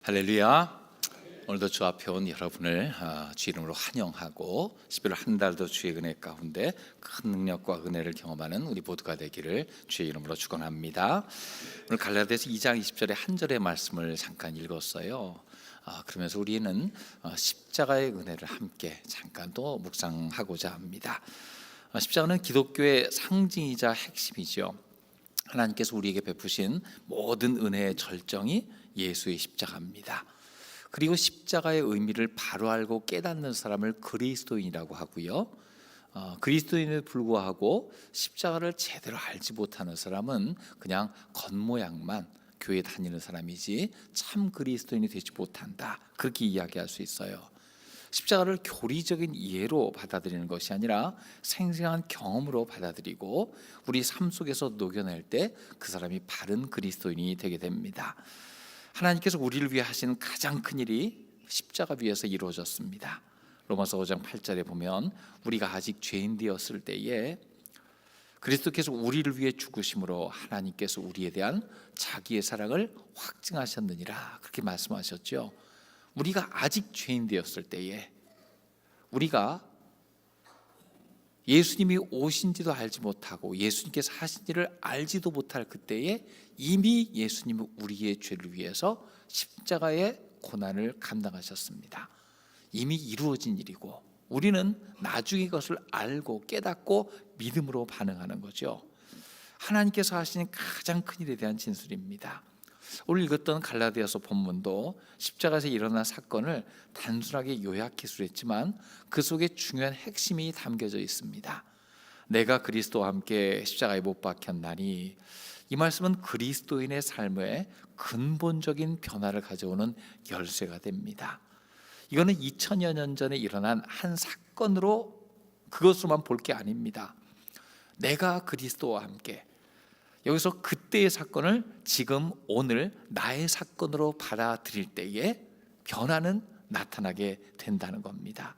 할렐루야. 오늘도 주 앞에 온 여러분을 주 이름으로 환영하고 11월 한 달도 주의 은혜 가운데 큰 능력과 은혜를 경험하는 우리 모두가 되기를 주의 이름으로 축원합니다. 오늘 갈라디아서 2장 20절의 한 절의 말씀을 잠깐 읽었어요. 그러면서 우리는 십자가의 은혜를 함께 잠깐 또 묵상하고자 합니다. 십자가는 기독교의 상징이자 핵심이죠. 하나님께서 우리에게 베푸신 모든 은혜의 절정이 예수의 십자가입니다. 그리고 십자가의 의미를 바로 알고 깨닫는 사람을 그리스도인이라고 하고요. 그리스도인에 불구하고 십자가를 제대로 알지 못하는 사람은 그냥 겉모양만 교회 다니는 사람이지 참 그리스도인이 되지 못한다, 그렇게 이야기할 수 있어요. 십자가를 교리적인 이해로 받아들이는 것이 아니라 생생한 경험으로 받아들이고 우리 삶 속에서 녹여낼 때 그 사람이 바른 그리스도인이 되게 됩니다. 하나님께서 우리를 위해 하신 가장 큰 일이 십자가 위에서 이루어졌습니다. 로마서 5장 8절에 보면 우리가 아직 죄인 되었을 때에 그리스도께서 우리를 위해 죽으심으로 하나님께서 우리에 대한 자기의 사랑을 확증하셨느니라, 그렇게 말씀하셨죠. 우리가 아직 죄인 되었을 때에, 우리가 예수님이 오신지도 알지 못하고 예수님께서 하신 일을 알지도 못할 그때에 이미 예수님은 우리의 죄를 위해서 십자가의 고난을 감당하셨습니다. 이미 이루어진 일이고 우리는 나중에 그것을 알고 깨닫고 믿음으로 반응하는 거죠. 하나님께서 하신 가장 큰 일에 대한 진술입니다. 오늘 읽었던 갈라디아서 본문도 십자가에서 일어난 사건을 단순하게 요약기술했지만 그 속에 중요한 핵심이 담겨져 있습니다. 내가 그리스도와 함께 십자가에 못 박혔나니, 이 말씀은 그리스도인의 삶에 근본적인 변화를 가져오는 열쇠가 됩니다. 이거는 2000여 년 전에 일어난 한 사건으로 그것으로만 볼 게 아닙니다. 내가 그리스도와 함께, 여기서 그때의 사건을 지금 오늘 나의 사건으로 받아들일 때에 변화는 나타나게 된다는 겁니다.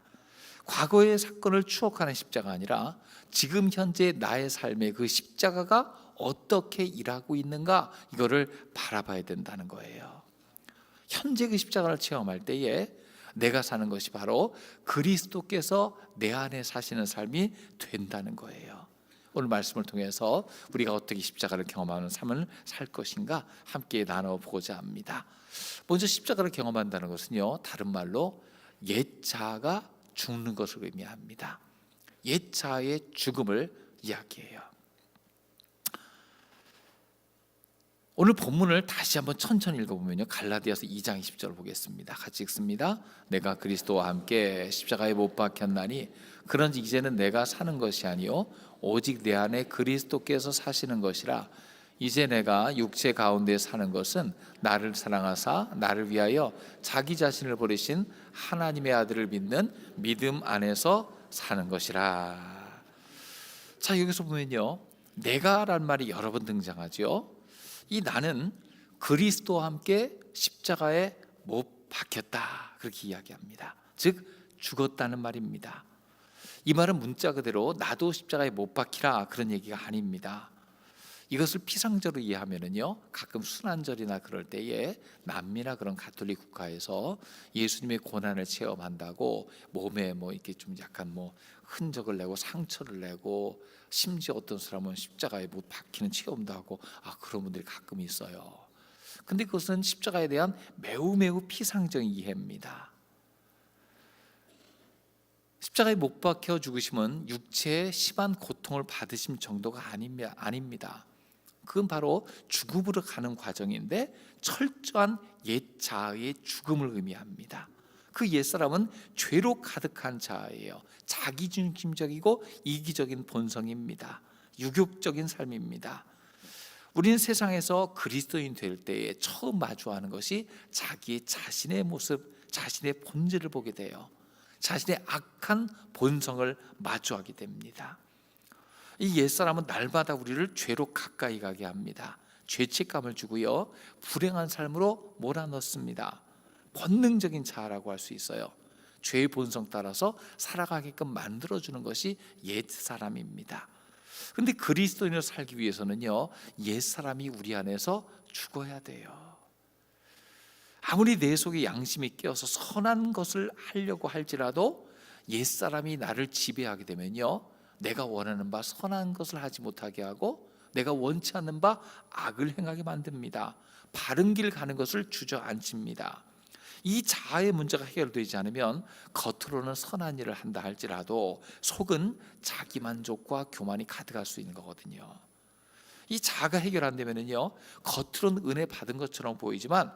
과거의 사건을 추억하는 십자가 아니라 지금 현재 나의 삶의 그 십자가가 어떻게 일하고 있는가, 이거를 바라봐야 된다는 거예요. 현재 그 십자가를 체험할 때에 내가 사는 것이 바로 그리스도께서 내 안에 사시는 삶이 된다는 거예요. 오늘 말씀을 통해서 우리가 어떻게 십자가를 경험하는 삶을 살 것인가 함께 나눠보고자 합니다. 먼저 십자가를 경험한다는 것은요, 다른 말로 옛 자아가 죽는 것을 의미합니다. 옛 자아의 죽음을 이야기해요. 오늘 본문을 다시 한번 천천히 읽어보면요, 갈라디아서 2장 20절 보겠습니다. 같이 읽습니다. 내가 그리스도와 함께 십자가에 못 박혔나니 그런지 이제는 내가 사는 것이 아니요 오직 내 안에 그리스도께서 사시는 것이라. 이제 내가 육체 가운데 사는 것은 나를 사랑하사 나를 위하여 자기 자신을 버리신 하나님의 아들을 믿는 믿음 안에서 사는 것이라. 자, 여기서 보면요, 내가란 말이 여러 번 등장하죠. 이 나는 그리스도와 함께 십자가에 못 박혔다, 그렇게 이야기합니다. 즉 죽었다는 말입니다. 이 말은 문자 그대로 나도 십자가에 못 박히라, 그런 얘기가 아닙니다. 이것을 피상적으로 이해하면은요, 가끔 순환절이나 그럴 때에 남미나 그런 가톨릭 국가에서 예수님의 고난을 체험한다고 몸에 이렇게 좀 약간 흔적을 내고 상처를 내고, 심지어 어떤 사람은 십자가에 못 박히는 체험도 하고, 그런 분들이 가끔 있어요. 근데 그것은 십자가에 대한 매우 피상적인 이해입니다. 십자가에 못 박혀 죽으심은 육체의 심한 고통을 받으심 정도가 아닙니다. 그건 바로 죽음으로 가는 과정인데 철저한 옛 자아의 죽음을 의미합니다. 그 옛사람은 죄로 가득한 자아예요. 자기중심적이고 이기적인 본성입니다. 유욕적인 삶입니다. 우리는 세상에서 그리스도인 될 때에 처음 마주하는 것이 자기의 자신의 모습, 자신의 본질을 보게 돼요. 자신의 악한 본성을 마주하게 됩니다. 이 옛사람은 날마다 우리를 죄로 가까이 가게 합니다. 죄책감을 주고요, 불행한 삶으로 몰아넣습니다. 본능적인 자아라고 할 수 있어요. 죄의 본성 따라서 살아가게끔 만들어주는 것이 옛사람입니다. 그런데 그리스도인으로 살기 위해서는요, 옛사람이 우리 안에서 죽어야 돼요. 아무리 내 속에 양심이 깨어서 선한 것을 하려고 할지라도 옛사람이 나를 지배하게 되면요, 내가 원하는 바 선한 것을 하지 못하게 하고 내가 원치 않는 바 악을 행하게 만듭니다. 바른 길 가는 것을 주저앉힙니다. 이 자아의 문제가 해결되지 않으면 겉으로는 선한 일을 한다 할지라도 속은 자기 만족과 교만이 가득할 수 있는 거거든요. 이 자아가 해결 안 되면요, 겉으로는 은혜 받은 것처럼 보이지만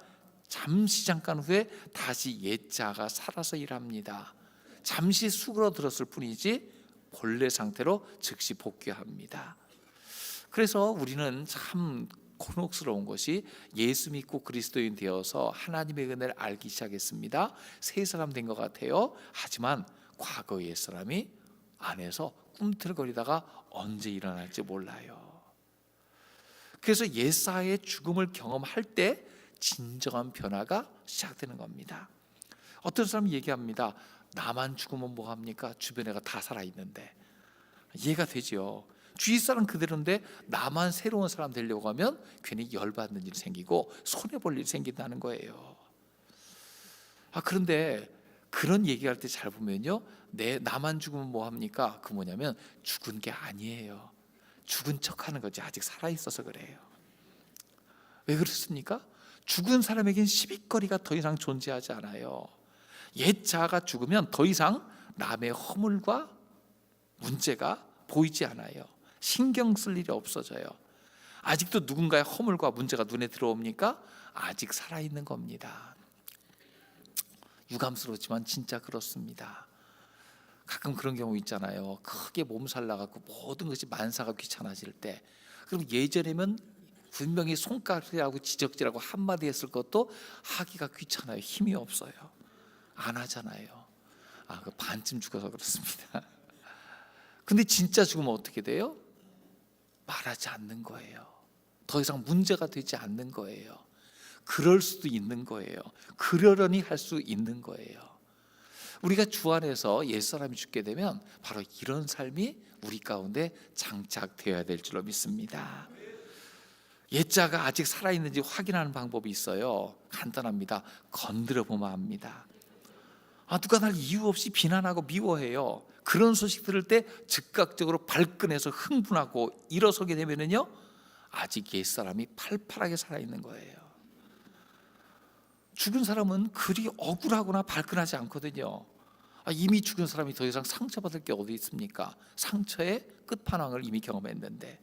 잠깐 후에 다시 옛 자아가 살아서 일합니다. 잠시 수그러들었을 뿐이지 본래 상태로 즉시 복귀합니다. 그래서 우리는 참 곤혹스러운 것이 예수 믿고 그리스도인 되어서 하나님의 은혜를 알기 시작했습니다. 새 사람 된 것 같아요. 하지만 과거 옛 사람이 안에서 꿈틀거리다가 언제 일어날지 몰라요. 그래서 옛사의 죽음을 경험할 때 진정한 변화가 시작되는 겁니다. 어떤 사람이 얘기합니다. 나만 죽으면 뭐합니까? 주변에가 다 살아있는데. 이해가 되죠. 주위 사람 그대로인데 나만 새로운 사람 되려고 하면 괜히 열받는 일이 생기고 손해볼 일이 생긴다는 거예요. 그런데 그런 얘기할 때 잘 보면요, 나만 죽으면 뭐합니까? 그 뭐냐면 죽은 게 아니에요. 죽은 척하는 거지. 아직 살아있어서 그래요. 왜 그렇습니까? 죽은 사람에겐 시비거리가 더 이상 존재하지 않아요. 옛 자아가 죽으면 더 이상 남의 허물과 문제가 보이지 않아요. 신경 쓸 일이 없어져요. 아직도 누군가의 허물과 문제가 눈에 들어옵니까? 아직 살아있는 겁니다. 유감스럽지만 진짜 그렇습니다. 가끔 그런 경우 있잖아요. 크게 몸살 나갖고 모든 것이 만사가 귀찮아질 때, 그럼 예전에면 분명히 손가락질하고 지적질하고 한마디 했을 것도 하기가 귀찮아요. 힘이 없어요. 안 하잖아요. 그 반쯤 죽어서 그렇습니다. 근데 진짜 죽으면 어떻게 돼요? 말하지 않는 거예요. 더 이상 문제가 되지 않는 거예요. 그럴 수도 있는 거예요. 그러려니 할 수 있는 거예요. 우리가 주 안에서 옛사람이 죽게 되면 바로 이런 삶이 우리 가운데 장착되어야 될 줄로 믿습니다. 옛자가 아직 살아있는지 확인하는 방법이 있어요. 간단합니다. 건드려 보면 압니다. 누가 날 이유 없이 비난하고 미워해요. 그런 소식 들을 때 즉각적으로 발끈해서 흥분하고 일어서게 되면요, 아직 옛사람이 팔팔하게 살아있는 거예요. 죽은 사람은 그리 억울하거나 발끈하지 않거든요. 이미 죽은 사람이 더 이상 상처받을 게 어디 있습니까? 상처의 끝판왕을 이미 경험했는데.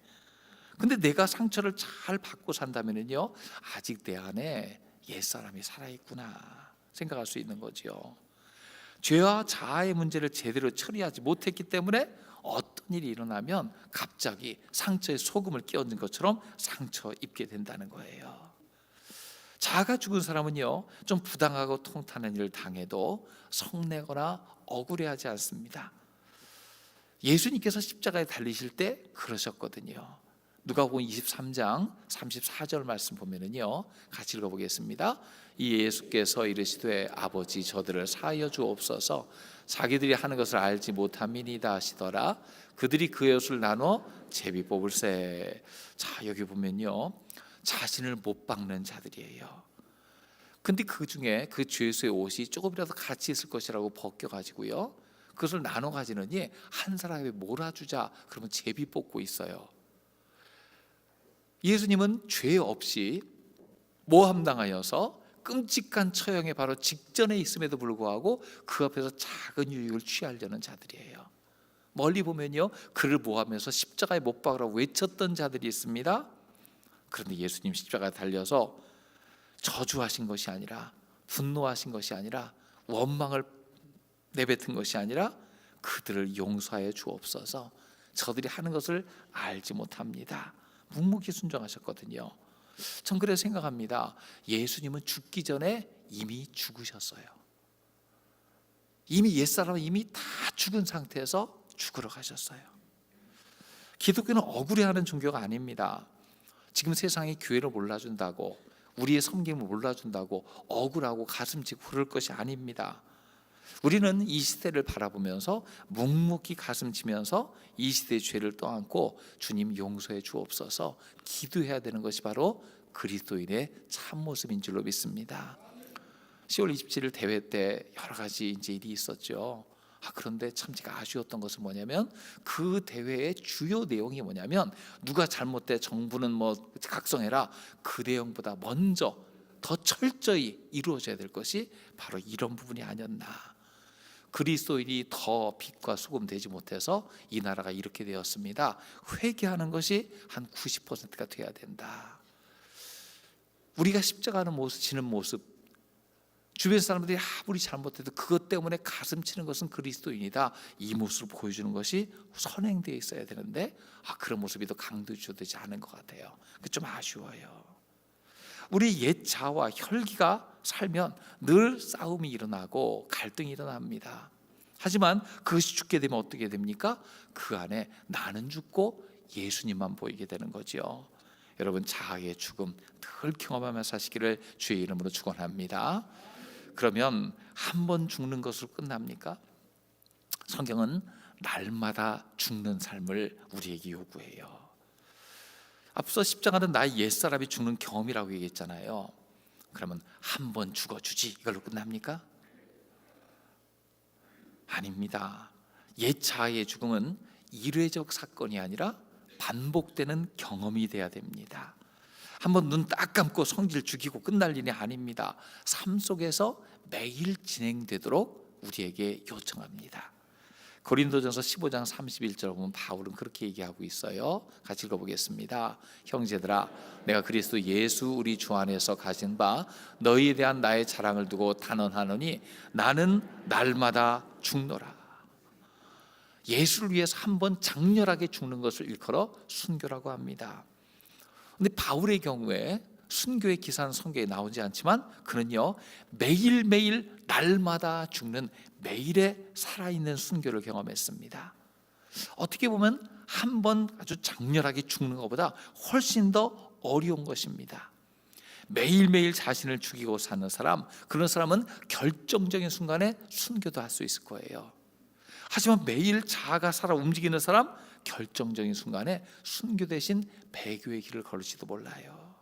근데 내가 상처를 잘 받고 산다면요, 아직 내 안에 옛사람이 살아있구나 생각할 수 있는 거죠. 죄와 자아의 문제를 제대로 처리하지 못했기 때문에 어떤 일이 일어나면 갑자기 상처에 소금을 끼얹은 것처럼 상처 입게 된다는 거예요. 자아가 죽은 사람은요, 좀 부당하고 통탄한 일을 당해도 성내거나 억울해하지 않습니다. 예수님께서 십자가에 달리실 때 그러셨거든요. 누가복음 23장 34절 말씀 보면은요, 같이 읽어보겠습니다. 이 예수께서 이르시되 아버지 저들을 사하여 주옵소서, 자기들이 하는 것을 알지 못함이니이다 하시더라. 그들이 그의 옷을 나눠 제비 뽑을세. 자, 여기 보면요, 자신을 못 박는 자들이에요. 근데 그 중에 그 죄수의 옷이 조금이라도 가치 있을 것이라고 벗겨가지고요, 그것을 나눠 가지느니 한 사람에게 몰아주자 그러면 제비 뽑고 있어요. 예수님은 죄 없이 모함당하여서 끔찍한 처형에 바로 직전에 있음에도 불구하고 그 앞에서 작은 유익을 취하려는 자들이에요. 멀리 보면요, 그를 모함해서 십자가에 못 박으라고 외쳤던 자들이 있습니다. 그런데 예수님 십자가에 달려서 저주하신 것이 아니라, 분노하신 것이 아니라, 원망을 내뱉은 것이 아니라 그들을 용서하여 주옵소서, 저들이 하는 것을 알지 못합니다. 묵묵히 순종하셨거든요. 전 그래서 생각합니다. 예수님은 죽기 전에 이미 죽으셨어요. 이미 옛사람은 이미 다 죽은 상태에서 죽으러 가셨어요. 기독교는 억울해하는 종교가 아닙니다. 지금 세상이 교회를 몰라준다고, 우리의 섬김을 몰라준다고 억울하고 가슴치고 그럴 것이 아닙니다. 우리는 이 시대를 바라보면서 묵묵히 가슴치면서 이 시대의 죄를 떠안고 주님 용서해 주옵소서 기도해야 되는 것이 바로 그리스도인의 참모습인 줄로 믿습니다. 10월 27일 대회 때 여러 가지 이제 일이 있었죠. 그런데 참 제가 아쉬웠던 것은 뭐냐면 그 대회의 주요 내용이 뭐냐면 누가 잘못돼 정부는 뭐 각성해라, 그 내용보다 먼저 더 철저히 이루어져야 될 것이 바로 이런 부분이 아니었나. 그리스도인이 더 빛과 소금 되지 못해서 이 나라가 이렇게 되었습니다. 회개하는 것이 한 90%가 돼야 된다. 우리가 십자가는 모습, 지는 모습, 주변 사람들이 아무리 잘못해도 그것 때문에 가슴 치는 것은 그리스도인이다, 이 모습을 보여주는 것이 선행되어 있어야 되는데 그런 모습이 더 강조되지 않은 것 같아요. 좀 아쉬워요. 우리 옛 자아와 혈기가 살면 늘 싸움이 일어나고 갈등이 일어납니다. 하지만 그것이 죽게 되면 어떻게 됩니까? 그 안에 나는 죽고 예수님만 보이게 되는 거죠. 여러분, 자아의 죽음 늘 경험하며 사시기를 주의 이름으로 축원합니다. 그러면 한 번 죽는 것으로 끝납니까? 성경은 날마다 죽는 삶을 우리에게 요구해요. 앞서 십자가는 나의 옛사람이 죽는 경험이라고 얘기했잖아요. 그러면 한 번 죽어주지 이걸로 끝납니까? 아닙니다. 옛 자아의 죽음은 일회적 사건이 아니라 반복되는 경험이 돼야 됩니다. 한번 눈 딱 감고 성질 죽이고 끝날 일이 아닙니다. 삶 속에서 매일 진행되도록 우리에게 요청합니다. 고린도전서 15장 31절 보면 바울은 그렇게 얘기하고 있어요. 같이 읽어보겠습니다. 형제들아, 내가 그리스도 예수 우리 주 안에서 가진 바 너희에 대한 나의 자랑을 두고 단언하노니 나는 날마다 죽노라. 예수를 위해서 한번 장렬하게 죽는 것을 일컬어 순교라고 합니다. 근데 바울의 경우에 순교의 기사는 성경에 나오지 않지만 그는요, 매일매일 날마다 죽는 매일의 살아있는 순교를 경험했습니다. 어떻게 보면 한 번 아주 장렬하게 죽는 것보다 훨씬 더 어려운 것입니다. 매일매일 자신을 죽이고 사는 사람, 그런 사람은 결정적인 순간에 순교도 할 수 있을 거예요. 하지만 매일 자아가 살아 움직이는 사람, 결정적인 순간에 순교 대신 배교의 길을 걸을지도 몰라요.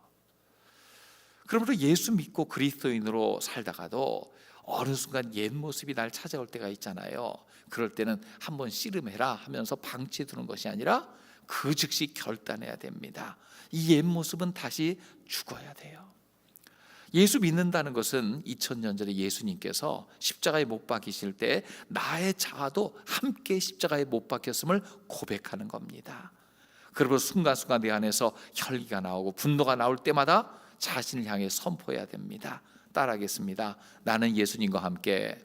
그러므로 예수 믿고 그리스도인으로 살다가도 어느 순간 옛 모습이 날 찾아올 때가 있잖아요. 그럴 때는 한번 씨름해라 하면서 방치해 두는 것이 아니라 그 즉시 결단해야 됩니다. 이 옛 모습은 다시 죽어야 돼요. 예수 믿는다는 것은 2000년 전에 예수님께서 십자가에 못 박히실 때 나의 자아도 함께 십자가에 못 박혔음을 고백하는 겁니다. 그리고 순간순간 내 안에서 혈기가 나오고 분노가 나올 때마다 자신을 향해 선포해야 됩니다. 따라하겠습니다. 나는 예수님과 함께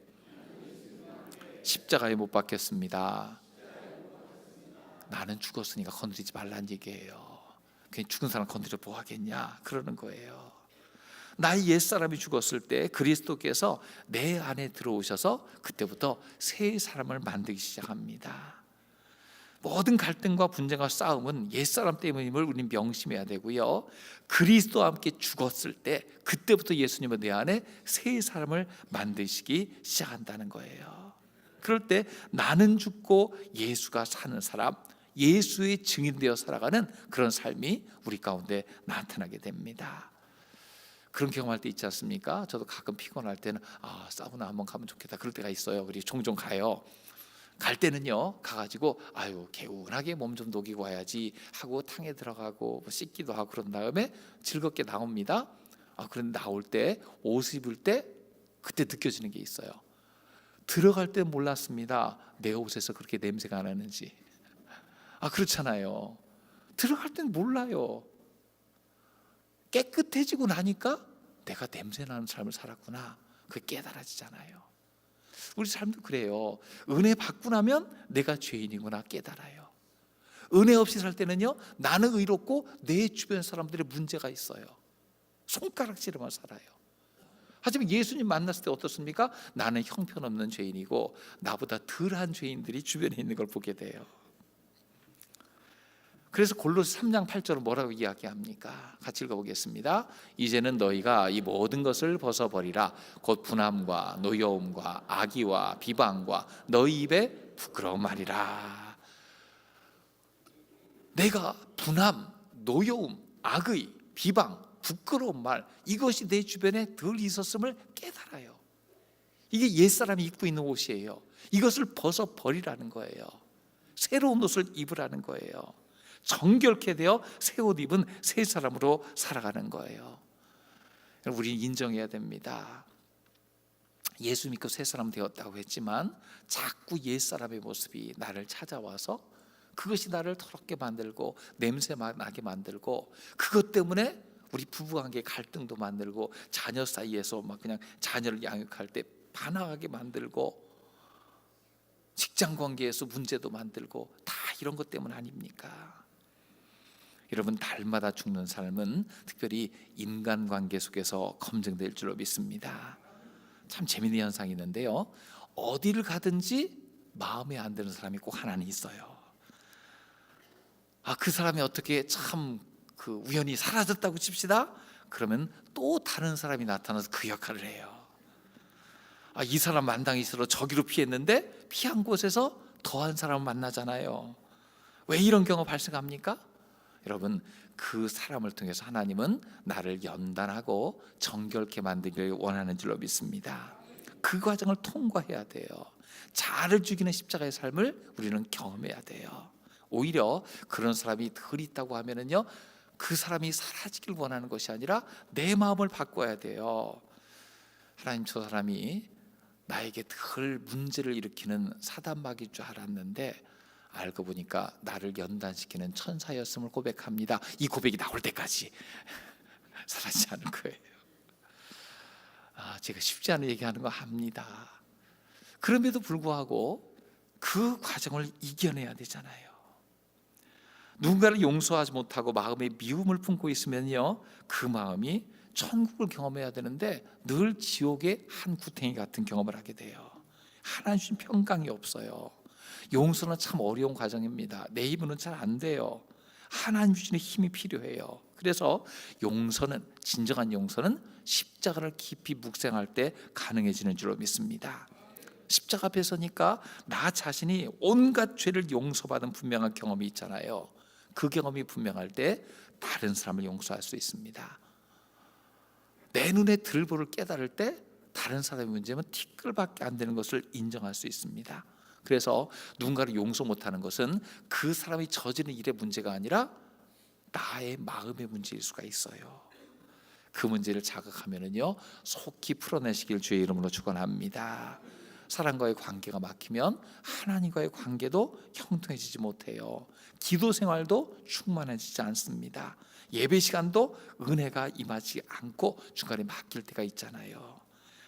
십자가에 못 박혔습니다. 나는 죽었으니까 건드리지 말란 얘기예요. 그냥 죽은 사람 건드려 뭐 하겠냐 그러는 거예요. 나의 옛사람이 죽었을 때 그리스도께서 내 안에 들어오셔서 그때부터 새 사람을 만들기 시작합니다. 모든 갈등과 분쟁과 싸움은 옛사람 때문임을 우리는 명심해야 되고요, 그리스도와 함께 죽었을 때 그때부터 예수님은 내 안에 새 사람을 만드시기 시작한다는 거예요. 그럴 때 나는 죽고 예수가 사는 사람, 예수의 증인되어 살아가는 그런 삶이 우리 가운데 나타나게 됩니다. 그런 경험할 때 있지 않습니까? 저도 가끔 피곤할 때는 사우나 한번 가면 좋겠다 그럴 때가 있어요. 그리고 종종 가요. 갈 때는요, 가가지고 개운하게 몸 좀 녹이고 와야지 하고 탕에 들어가고 씻기도 하고 그런 다음에 즐겁게 나옵니다. 그런데 나올 때 옷 입을 때 그때 느껴지는 게 있어요. 들어갈 때 몰랐습니다. 내 옷에서 그렇게 냄새가 나는지. 그렇잖아요. 들어갈 땐 몰라요. 깨끗해지고 나니까 내가 냄새 나는 삶을 살았구나, 그게 깨달아지잖아요. 우리 삶도 그래요. 은혜 받고 나면 내가 죄인이구나 깨달아요. 은혜 없이 살 때는요, 나는 의롭고 내 주변 사람들의 문제가 있어요. 손가락질만 살아요. 하지만 예수님 만났을 때 어떻습니까? 나는 형편없는 죄인이고 나보다 덜한 죄인들이 주변에 있는 걸 보게 돼요. 그래서 골로새 3장 8절은 뭐라고 이야기합니까? 같이 읽어보겠습니다. 이제는 너희가 이 모든 것을 벗어버리라. 곧 분함과 노여움과 악의와 비방과 너희 입에 부끄러운 말이라. 내가 분함, 노여움, 악의, 비방, 부끄러운 말, 이것이 내 주변에 덜 있었음을 깨달아요. 이게 옛사람이 입고 있는 옷이에요. 이것을 벗어버리라는 거예요. 새로운 옷을 입으라는 거예요. 정결케 되어 새 옷 입은 새 사람으로 살아가는 거예요. 우리는 인정해야 됩니다. 예수 믿고 새 사람 되었다고 했지만 자꾸 옛사람의 모습이 나를 찾아와서 그것이 나를 더럽게 만들고 냄새 나게 만들고, 그것 때문에 우리 부부관계 갈등도 만들고, 자녀 사이에서 막 그냥 자녀를 양육할 때 반항하게 만들고, 직장관계에서 문제도 만들고, 다 이런 것 때문 아닙니까? 여러분, 날마다 죽는 삶은 특별히 인간관계 속에서 검증될 줄로 믿습니다. 참 재미있는 현상이 있는데요, 어디를 가든지 마음에 안 드는 사람이 꼭 하나는 있어요. 그 사람이 어떻게 참 우연히 사라졌다고 칩시다. 그러면 또 다른 사람이 나타나서 그 역할을 해요. 이 사람 만당이 싫어 저기로 피했는데 피한 곳에서 더한 사람을 만나잖아요. 왜 이런 경우 발생합니까? 여러분, 그 사람을 통해서 하나님은 나를 연단하고 정결케 만들기를 원하는 줄로 믿습니다. 그 과정을 통과해야 돼요. 자아를 죽이는 십자가의 삶을 우리는 경험해야 돼요. 오히려 그런 사람이 덜 있다고 하면은요, 그 사람이 사라지길 원하는 것이 아니라 내 마음을 바꿔야 돼요. 하나님, 저 사람이 나에게 덜 문제를 일으키는 사단마귀인 줄 알았는데 알고 보니까 나를 연단시키는 천사였음을 고백합니다. 이 고백이 나올 때까지 사라지지 않을 거예요. 제가 쉽지 않은 얘기하는 거 압니다. 그럼에도 불구하고 그 과정을 이겨내야 되잖아요. 누군가를 용서하지 못하고 마음에 미움을 품고 있으면요, 그 마음이 천국을 경험해야 되는데 늘 지옥의 한 구덩이 같은 경험을 하게 돼요. 하나님 주신 평강이 없어요. 용서는 참 어려운 과정입니다. 내 힘으로는 잘 안 돼요. 하나님 주시는 힘이 필요해요. 그래서 용서는, 진정한 용서는 십자가를 깊이 묵상할 때 가능해지는 줄로 믿습니다. 십자가 앞에 서니까 나 자신이 온갖 죄를 용서받은 분명한 경험이 있잖아요. 그 경험이 분명할 때 다른 사람을 용서할 수 있습니다. 내 눈에 들보를 깨달을 때 다른 사람의 문제면 티끌밖에 안 되는 것을 인정할 수 있습니다. 그래서 누군가를 용서 못하는 것은 그 사람이 저지른 일의 문제가 아니라 나의 마음의 문제일 수가 있어요. 그 문제를 자각하면은요, 속히 풀어내시길 주의 이름으로 축원합니다. 사람과의 관계가 막히면 하나님과의 관계도 형통해지지 못해요. 기도 생활도 충만해지지 않습니다. 예배 시간도 은혜가 임하지 않고 중간에 막힐 때가 있잖아요.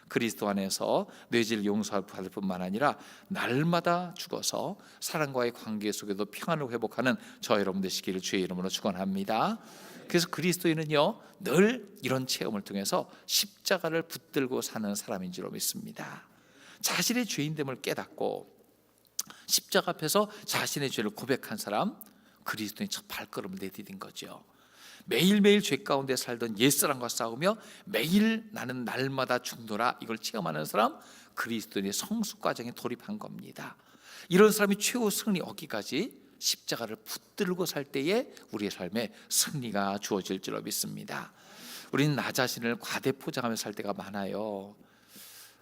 그리스도 안에서 뇌질 용서받을 뿐만 아니라 날마다 죽어서 사람과의 관계 속에도 평안을 회복하는 저 여러분 되시기를 주의 이름으로 축원합니다. 그래서 그리스도인은요, 늘 이런 체험을 통해서 십자가를 붙들고 사는 사람인 줄로 믿습니다. 자신의 죄인됨을 깨닫고 십자가 앞에서 자신의 죄를 고백한 사람, 그리스도인 첫 발걸음을 내디딘 거죠. 매일매일 죄 가운데 살던 옛사람과 싸우며 매일 나는 날마다 죽노라, 이걸 체험하는 사람, 그리스도인의 성숙 과정에 돌입한 겁니다. 이런 사람이 최후 승리 얻기까지 십자가를 붙들고 살 때에 우리의 삶에 승리가 주어질 줄로 믿습니다. 우리는 나 자신을 과대 포장하며 살 때가 많아요.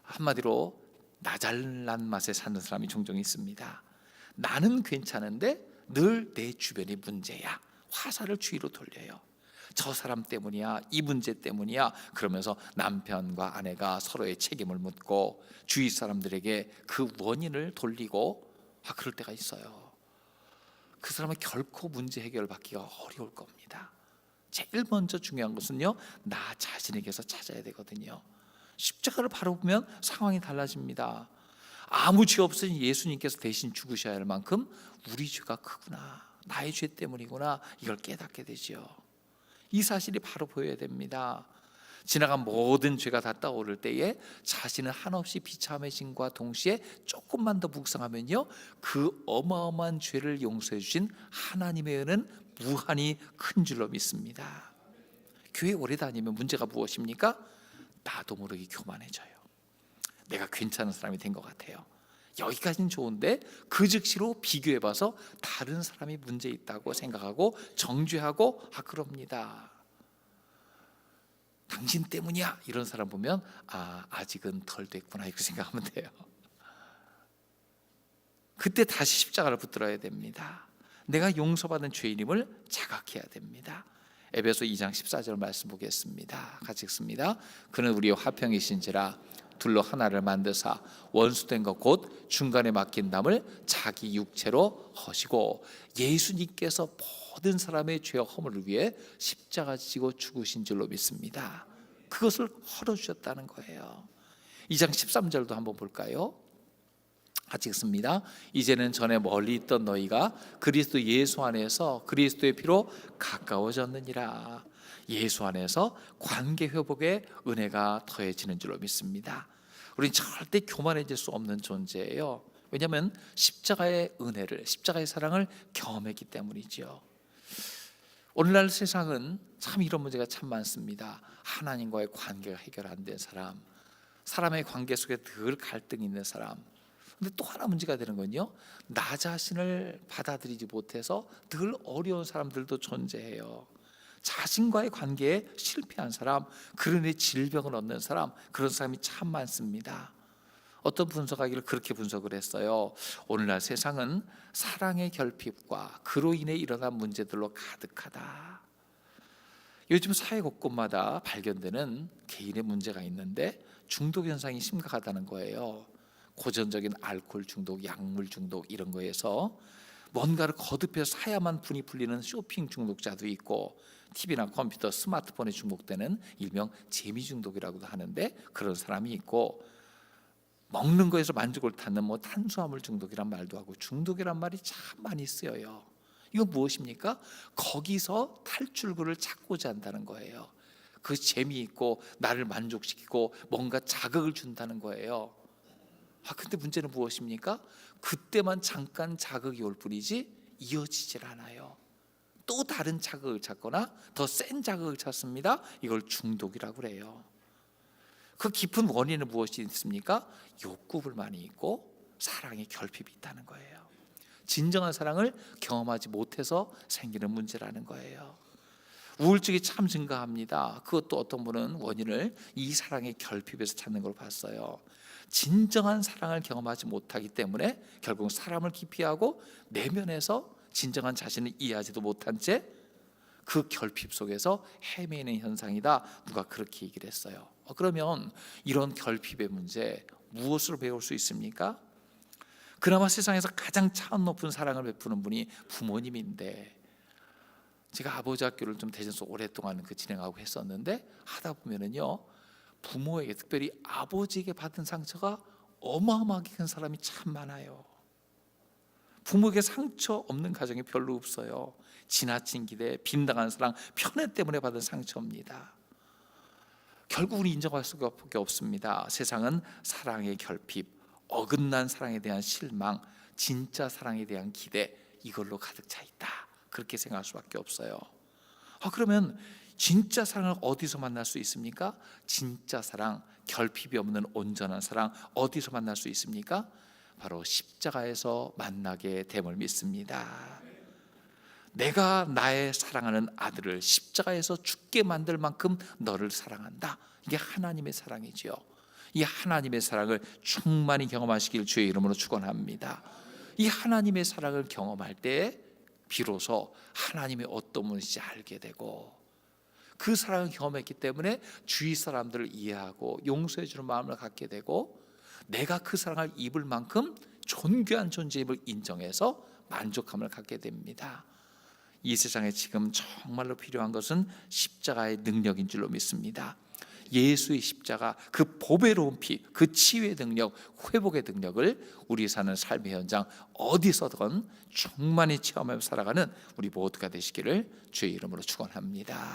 한마디로 나 잘난 맛에 사는 사람이 종종 있습니다. 나는 괜찮은데 늘 내 주변이 문제야. 화살을 주위로 돌려요. 저 사람 때문이야, 이 문제 때문이야, 그러면서 남편과 아내가 서로의 책임을 묻고 주위 사람들에게 그 원인을 돌리고 그럴 때가 있어요. 그 사람은 결코 문제 해결받기가 어려울 겁니다. 제일 먼저 중요한 것은요, 나 자신에게서 찾아야 되거든요. 십자가를 바로 보면 상황이 달라집니다. 아무 죄 없으신 예수님께서 대신 죽으셔야 할 만큼 우리 죄가 크구나, 나의 죄 때문이구나, 이걸 깨닫게 되죠. 이 사실이 바로 보여야 됩니다. 지나간 모든 죄가 다 떠오를 때에 자신은 한없이 비참해짐과 동시에 조금만 더 묵상하면요, 그 어마어마한 죄를 용서해 주신 하나님의 은혜는 무한히 큰 줄로 믿습니다. 교회 오래 다니면 문제가 무엇입니까? 나도 모르게 교만해져요. 내가 괜찮은 사람이 된 것 같아요. 여기까지는 좋은데 그 즉시로 비교해봐서 다른 사람이 문제 있다고 생각하고 정죄하고 그럽니다. 당신 때문이야 이런 사람 보면 아직은 덜 됐구나 이렇게 생각하면 돼요. 그때 다시 십자가를 붙들어야 됩니다. 내가 용서받은 죄인임을 자각해야 됩니다. 에베소 2장 14절 말씀 보겠습니다. 같이 읽습니다. 그는 우리의 화평이신지라 둘로 하나를 만드사 원수된 것 곧 중간에 막힌 담을 자기 육체로 허시고 예수님께서 모든 사람의 죄와 허물을 위해 십자가 지고 죽으신 줄로 믿습니다. 그것을 헐어주셨다는 거예요. 2장 13절도 한번 볼까요? 같이 읽습니다. 이제는 전에 멀리 있던 너희가 그리스도 예수 안에서 그리스도의 피로 가까워졌느니라. 예수 안에서 관계 회복의 은혜가 더해지는 줄로 믿습니다. 우리는 절대 교만해질 수 없는 존재예요. 왜냐하면 십자가의 은혜를, 십자가의 사랑을 경험했기 때문이죠. 오늘날 세상은 참 이런 문제가 참 많습니다. 하나님과의 관계가 해결 안 된 사람, 사람의 관계 속에 늘 갈등이 있는 사람. 근데 또 하나 문제가 되는 건요, 나 자신을 받아들이지 못해서 늘 어려운 사람들도 존재해요. 자신과의 관계에 실패한 사람, 그러니 질병을 얻는 사람, 그런 사람이 참 많습니다. 어떤 분석하기를 그렇게 분석을 했어요. 오늘날 세상은 사랑의 결핍과 그로 인해 일어난 문제들로 가득하다. 요즘 사회 곳곳마다 발견되는 개인의 문제가 있는데 중독 현상이 심각하다는 거예요. 고전적인 알코올 중독, 약물 중독 이런 거에서 뭔가를 거듭해서 사야만 분이 풀리는 쇼핑 중독자도 있고, TV나 컴퓨터, 스마트폰에 중독되는 일명 재미 중독이라고도 하는데 그런 사람이 있고, 먹는 거에서 만족을 찾는 탄수화물 중독이란 말도 하고, 중독이란 말이 참 많이 쓰여요. 이거 무엇입니까? 거기서 탈출구를 찾고자 한다는 거예요. 그 재미있고 나를 만족시키고 뭔가 자극을 준다는 거예요. 근데 문제는 무엇입니까? 그때만 잠깐 자극이 올 뿐이지 이어지질 않아요. 또 다른 자극을 찾거나 더 센 자극을 찾습니다. 이걸 중독이라고 그래요. 그 깊은 원인은 무엇이 있습니까? 욕구 불만이 있고 사랑의 결핍이 있다는 거예요. 진정한 사랑을 경험하지 못해서 생기는 문제라는 거예요. 우울증이 참 증가합니다. 그것도 어떤 분은 원인을 이 사랑의 결핍에서 찾는 걸 봤어요. 진정한 사랑을 경험하지 못하기 때문에 결국 사람을 기피하고 내면에서 진정한 자신을 이해하지도 못한 채 그 결핍 속에서 헤매는 현상이다. 누가 그렇게 얘기를 했어요. 그러면 이런 결핍의 문제 무엇으로 배울 수 있습니까? 그나마 세상에서 가장 차원 높은 사랑을 베푸는 분이 부모님인데, 제가 아버지 학교를 좀 대전에서 오랫동안 진행하고 했었는데 하다 보면은요, 부모에게, 특별히 아버지에게 받은 상처가 어마어마하게 큰 사람이 참 많아요. 부모에게 상처 없는 가정이 별로 없어요. 지나친 기대, 빈당한 사랑, 편애 때문에 받은 상처입니다. 결국은 인정할 수밖에 없습니다. 세상은 사랑의 결핍, 어긋난 사랑에 대한 실망, 진짜 사랑에 대한 기대, 이걸로 가득 차 있다. 그렇게 생각할 수밖에 없어요. 그러면 진짜 사랑을 어디서 만날 수 있습니까? 진짜 사랑, 결핍이 없는 온전한 사랑 어디서 만날 수 있습니까? 바로 십자가에서 만나게 됨을 믿습니다. 내가 나의 사랑하는 아들을 십자가에서 죽게 만들 만큼 너를 사랑한다. 이게 하나님의 사랑이지요. 이 하나님의 사랑을 충만히 경험하시길 주의 이름으로 축원합니다. 이 하나님의 사랑을 경험할 때 비로소 하나님의 어떤 분인지 알게 되고, 그 사랑을 경험했기 때문에 주위 사람들을 이해하고 용서해 주는 마음을 갖게 되고, 내가 그 사랑을 입을 만큼 존귀한 존재임을 인정해서 만족함을 갖게 됩니다. 이 세상에 지금 정말로 필요한 것은 십자가의 능력인 줄로 믿습니다. 예수의 십자가, 그 보배로운 피, 그 치유의 능력, 회복의 능력을 우리 사는 삶의 현장 어디서든 충만히 체험하며 살아가는 우리 모두가 되시기를 주의 이름으로 축원합니다.